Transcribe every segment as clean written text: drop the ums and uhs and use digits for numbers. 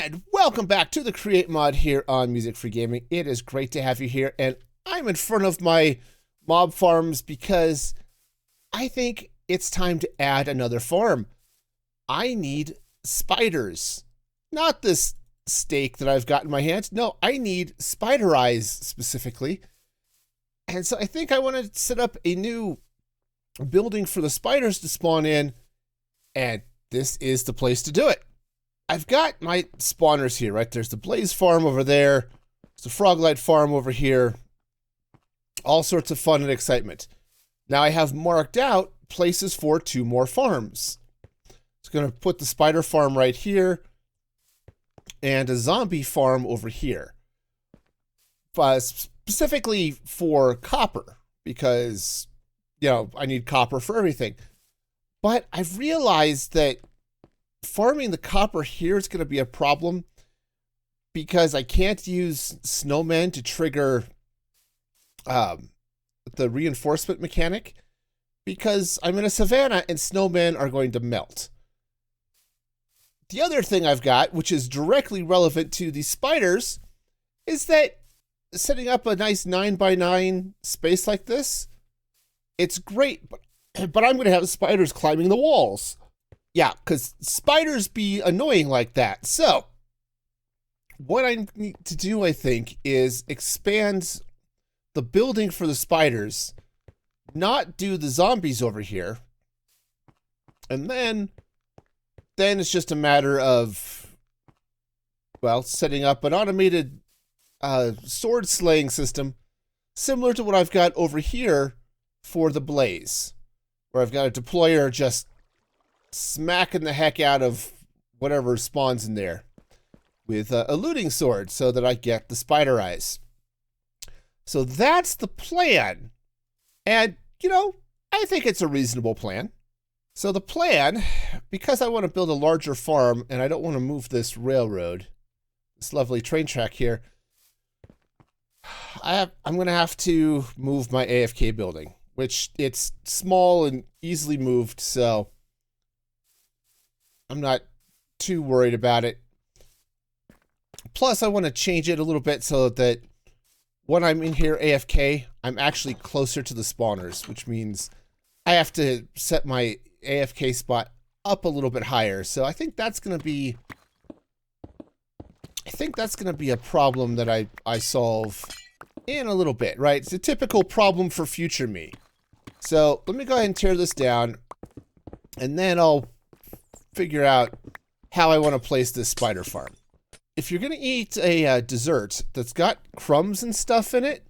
And welcome back to the Create Mod here on Music Free Gaming. It is great to have you here, and I'm in front of my mob farms because I think it's time to add another farm. I need spiders. Not this steak that I've got in my hands. No, I need spider eyes specifically. And so I think I want to set up a new building for the spiders to spawn in, and this is the place to do it. I've got my spawners here, right? There's the Blaze farm over there. There's the Froglight farm over here. All sorts of fun and excitement. Now I have marked out places for 2 more farms. It's going to put the spider farm right here and a zombie farm over here. Specifically for copper, because, you know, I need copper for everything. But I've realized that farming the copper here is going to be a problem because I can't use snowmen to trigger the reinforcement mechanic because I'm in a savanna and snowmen are going to melt. The other thing I've got, which is directly relevant to these spiders, is that setting up a nice 9x9 space like this, it's great, but I'm going to have spiders climbing the walls. Yeah, because spiders be annoying like that. So, what I need to do, I think, is expand the building for the spiders, not do the zombies over here, and then it's just a matter of, well, setting up an automated sword slaying system, similar to what I've got over here for the Blaze, where I've got a deployer just smacking the heck out of whatever spawns in there with a looting sword so that I get the spider eyes. So that's the plan. And, you know, I think it's a reasonable plan. So the plan, because I want to build a larger farm and I don't want to move this railroad, this lovely train track here, I'm going to have to move my AFK building, which it's small and easily moved, so I'm not too worried about it. Plus, I want to change it a little bit so that when I'm in here AFK, I'm actually closer to the spawners, which means I have to set my AFK spot up a little bit higher. So I think that's going to be a problem that I solve in a little bit, right? It's a typical problem for future me. So let me go ahead and tear this down, and then I'll figure out how I want to place this spider farm. If you're going to eat a dessert that's got crumbs and stuff in it,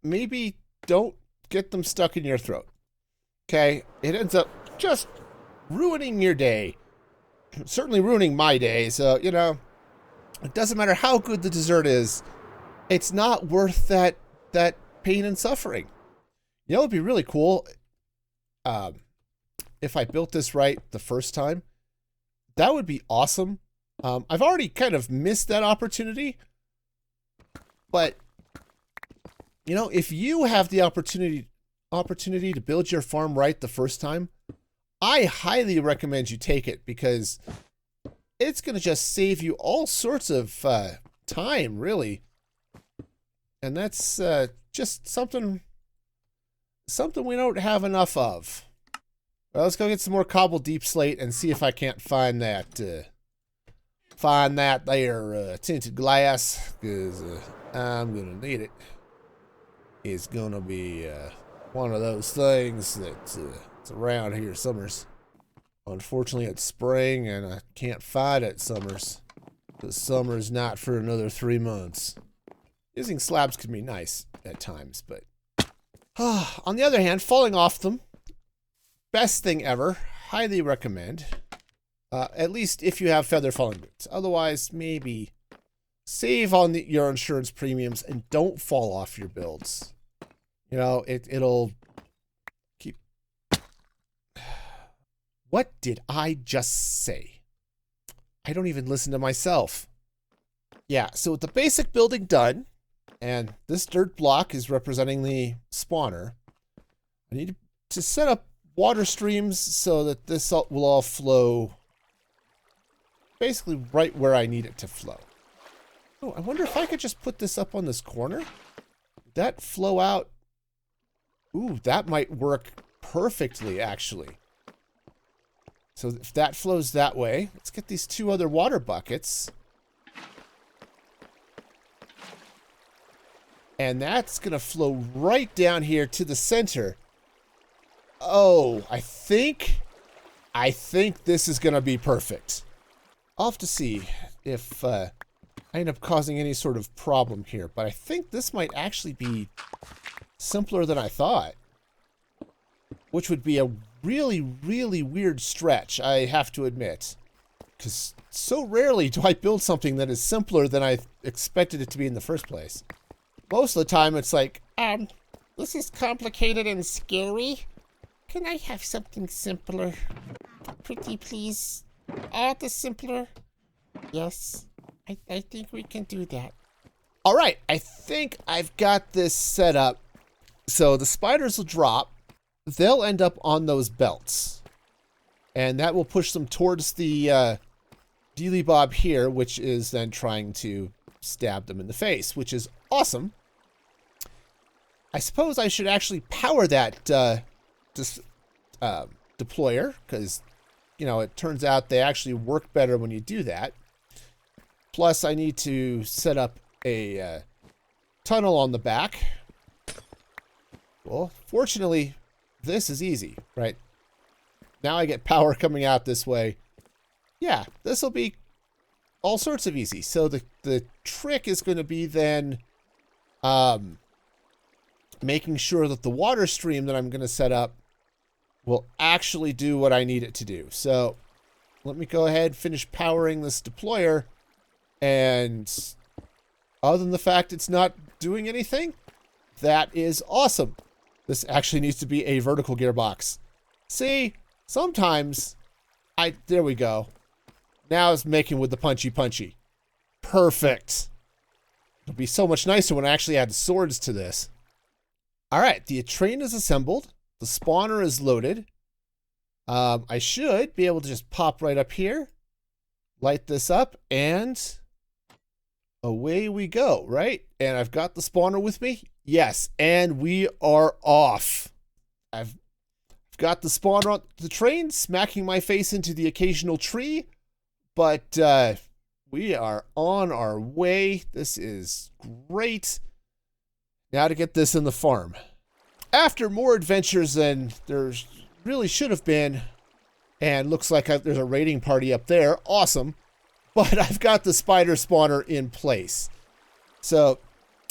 maybe don't get them stuck in your throat. Okay? It ends up just ruining your day. Certainly ruining my day. So, you know, it doesn't matter how good the dessert is. It's not worth that pain and suffering. You know, it'd be really cool if I built this right the first time. That would be awesome. I've already kind of missed that opportunity. But, you know, if you have the opportunity to build your farm right the first time, I highly recommend you take it because it's going to just save you all sorts of time, really. And that's just something we don't have enough of. Well, let's go get some more cobble deep slate and see if I can't find that there tinted glass, because I'm gonna need it. It's gonna be one of those things that's it's around here summers. Unfortunately, it's spring and I can't find it summers. The summer's not for another 3 months. Using slabs can be nice at times, but on the other hand, falling off them, best thing ever. Highly recommend. At least if you have feather falling boots. Otherwise, maybe save on your insurance premiums and don't fall off your builds. You know, it'll keep... What did I just say? I don't even listen to myself. Yeah, so with the basic building done, and this dirt block is representing the spawner, I need to set up water streams so that this will all flow basically right where I need it to flow. Oh, I wonder if I could just put this up on this corner. Would that flow out? Ooh, that might work perfectly, actually. So if that flows that way, let's get these 2 other water buckets. And that's going to flow right down here to the center. Oh, I think this is going to be perfect. I'll have to see if I end up causing any sort of problem here. But I think this might actually be simpler than I thought. Which would be a really, really weird stretch, I have to admit. Because so rarely do I build something that is simpler than I expected it to be in the first place. Most of the time it's like, this is complicated and scary. Can I have something simpler? Pretty please. All the simpler. Yes, I think we can do that. All right, I think I've got this set up. So the spiders will drop. They'll end up on those belts. And that will push them towards the Dealy Bob here, which is then trying to stab them in the face, which is awesome. I suppose I should actually power that deployer, because, you know, it turns out they actually work better when you do that. Plus, I need to set up a tunnel on the back. Well, fortunately, this is easy, right? Now I get power coming out this way. Yeah, this will be all sorts of easy. So the trick is going to be then making sure that the water stream that I'm going to set up will actually do what I need it to do. So let me go ahead and finish powering this deployer. And other than the fact it's not doing anything, that is awesome. This actually needs to be a vertical gearbox. See, sometimes there we go. Now it's making with the punchy. Perfect. It'll be so much nicer when I actually add swords to this. All right, the train is assembled. The spawner is loaded. I should be able to just pop right up here, light this up, and away we go, right? And I've got the spawner with me. Yes, and we are off. I've got the spawner on the train, smacking my face into the occasional tree, but we are on our way. This is great. Now to get this in the farm. After more adventures than there really should have been, and looks like there's a raiding party up there. Awesome. But I've got the spider spawner in place. So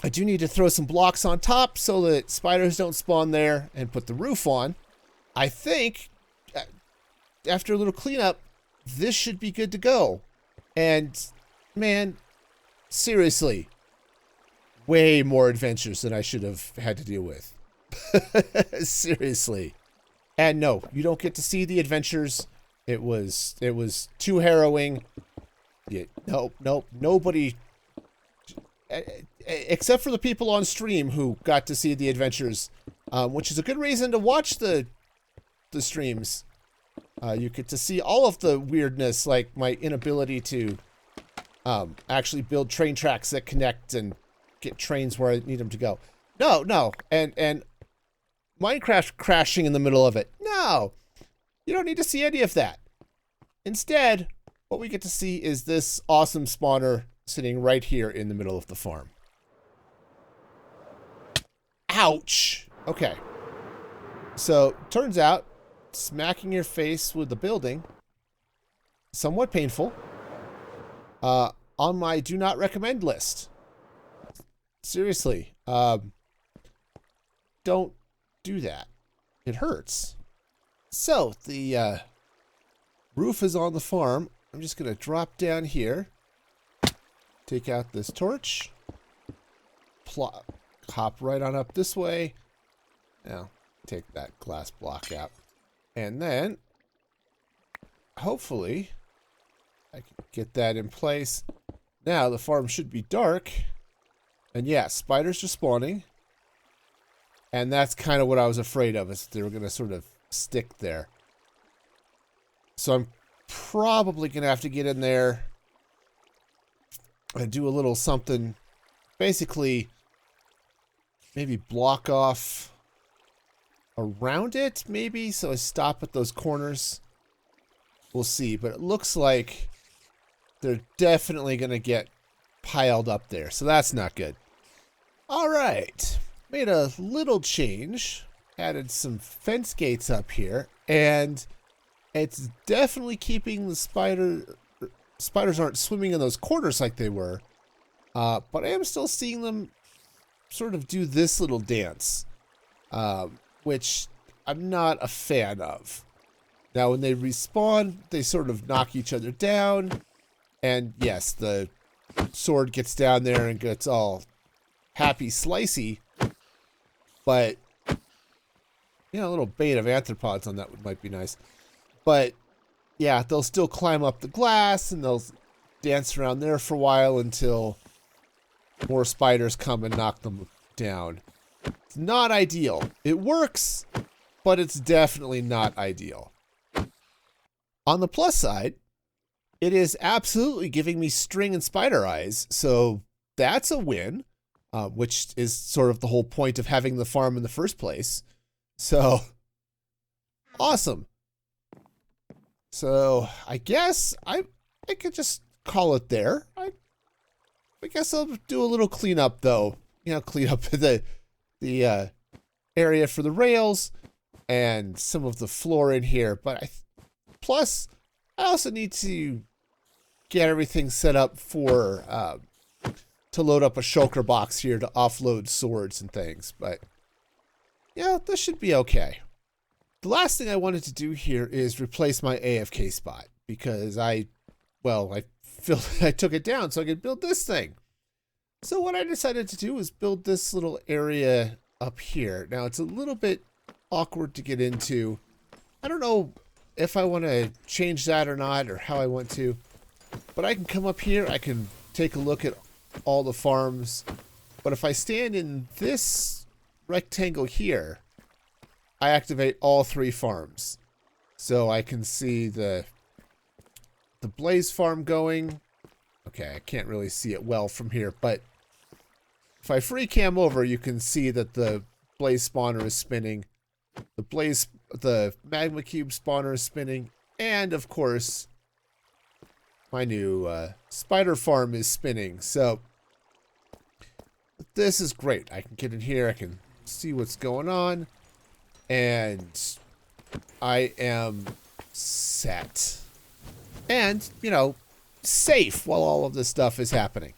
I do need to throw some blocks on top so that spiders don't spawn there, and put the roof on. I think after a little cleanup, this should be good to go. And man, seriously, way more adventures than I should have had to deal with. Seriously. And no, you don't get to see the adventures. It was too harrowing. Nope, nobody, except for the people on stream who got to see the adventures, which is a good reason to watch the streams. You get to see all of the weirdness, like my inability to actually build train tracks that connect and get trains where I need them to go. No, and Minecraft crashing in the middle of it. No, you don't need to see any of that. Instead, what we get to see is this awesome spawner sitting right here in the middle of the farm. Ouch. Okay. So, turns out, smacking your face with the building, somewhat painful. On my do not recommend list. Seriously. Don't do that. It hurts. So, the roof is on the farm. I'm just going to drop down here. Take out this torch. Hop right on up this way. Now, take that glass block out. And then, hopefully, I can get that in place. Now, the farm should be dark. And yeah, spiders are spawning. And that's kind of what I was afraid of, is they were going to sort of stick there. So I'm probably going to have to get in there and do a little something. Basically, maybe block off around it, maybe, so I stop at those corners. We'll see, but it looks like they're definitely going to get piled up there, so that's not good. All right, made a little change, added some fence gates up here, and it's definitely keeping the spiders aren't swimming in those corners like they were, but I am still seeing them sort of do this little dance, which I'm not a fan of. Now, when they respawn, they sort of knock each other down, and yes, the sword gets down there and gets all happy slicey, but, you know, a little bait of arthropods on that might be nice. But, yeah, they'll still climb up the glass, and they'll dance around there for a while until more spiders come and knock them down. It's not ideal. It works, but it's definitely not ideal. On the plus side, it is absolutely giving me string and spider eyes, so that's a win, which is sort of the whole point of having the farm in the first place. So, awesome. So, I guess I could just call it there. I guess I'll do a little cleanup, though. You know, clean up the area for the rails and some of the floor in here. But plus, I also need to get everything set up for to load up a shulker box here to offload swords and things. But yeah, this should be okay. The last thing I wanted to do here is replace my AFK spot because I took it down so I could build this thing. So what I decided to do was build this little area up here. Now it's a little bit awkward to get into. I don't know if I want to change that or not, or how I want to, but I can come up here, I can take a look at all the farms, but if I stand in this rectangle here, I activate all 3 farms. So I can see the Blaze farm going. Okay, I can't really see it well from here, but if I free cam over, you can see that the Blaze spawner is spinning. The magma cube spawner is spinning, and of course, my new spider farm is spinning. So this is great. I can get in here, I can see what's going on, and I am set. And, you know, safe while all of this stuff is happening.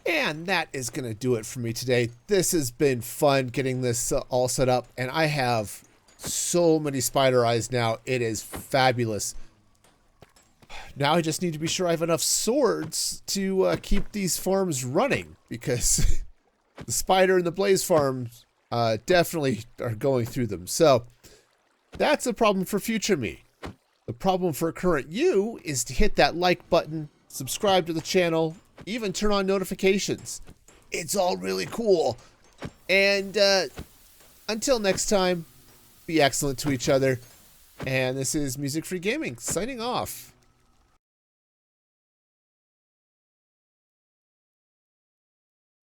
And that is going to do it for me today. This has been fun getting this all set up, and I have so many spider eyes now. It is fabulous. Now I just need to be sure I have enough swords to keep these farms running, because the spider and the blaze farms definitely are going through them. So that's a problem for future me. The problem for current you is to hit that like button, subscribe to the channel, even turn on notifications. It's all really cool. And until next time, be excellent to each other. And this is Music Free Gaming signing off.